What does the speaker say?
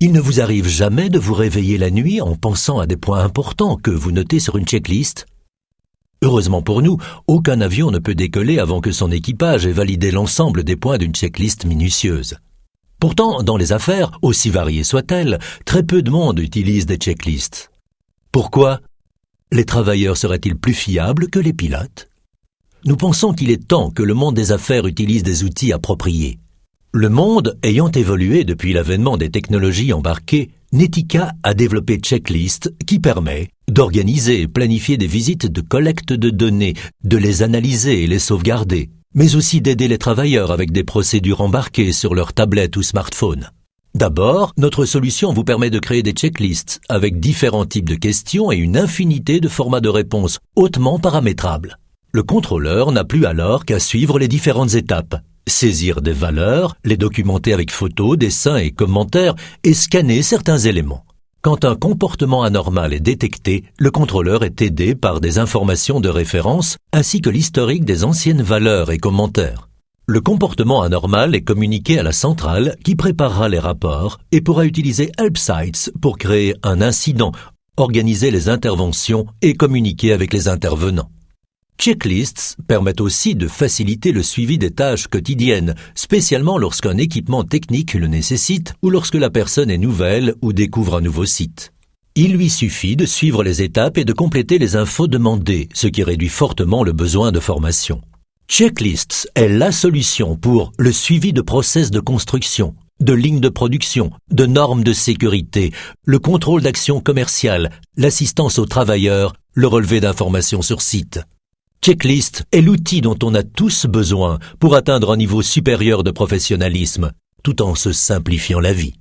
Il ne vous arrive jamais de vous réveiller la nuit en pensant à des points importants que vous notez sur une checklist? Heureusement pour nous, aucun avion ne peut décoller avant que son équipage ait validé l'ensemble des points d'une checklist minutieuse. Pourtant, dans les affaires, aussi variées soient-elles, très peu de monde utilise des checklists. Pourquoi? Les travailleurs seraient-ils plus fiables que les pilotes? Nous pensons qu'il est temps que le monde des affaires utilise des outils appropriés. Le monde ayant évolué depuis l'avènement des technologies embarquées, Netica a développé Checklist qui permet d'organiser et planifier des visites de collecte de données, de les analyser et les sauvegarder, mais aussi d'aider les travailleurs avec des procédures embarquées sur leur tablette ou smartphone. D'abord, notre solution vous permet de créer des checklists avec différents types de questions et une infinité de formats de réponses hautement paramétrables. Le contrôleur n'a plus alors qu'à suivre les différentes étapes. Saisir des valeurs, les documenter avec photos, dessins et commentaires et scanner certains éléments. Quand un comportement anormal est détecté, le contrôleur est aidé par des informations de référence ainsi que l'historique des anciennes valeurs et commentaires. Le comportement anormal est communiqué à la centrale qui préparera les rapports et pourra utiliser Help Sites pour créer un incident, organiser les interventions et communiquer avec les intervenants. Checklists permettent aussi de faciliter le suivi des tâches quotidiennes, spécialement lorsqu'un équipement technique le nécessite ou lorsque la personne est nouvelle ou découvre un nouveau site. Il lui suffit de suivre les étapes et de compléter les infos demandées, ce qui réduit fortement le besoin de formation. Checklists est la solution pour le suivi de process de construction, de lignes de production, de normes de sécurité, le contrôle d'actions commerciales, l'assistance aux travailleurs, le relevé d'informations sur site. Checklist est l'outil dont on a tous besoin pour atteindre un niveau supérieur de professionnalisme, tout en se simplifiant la vie.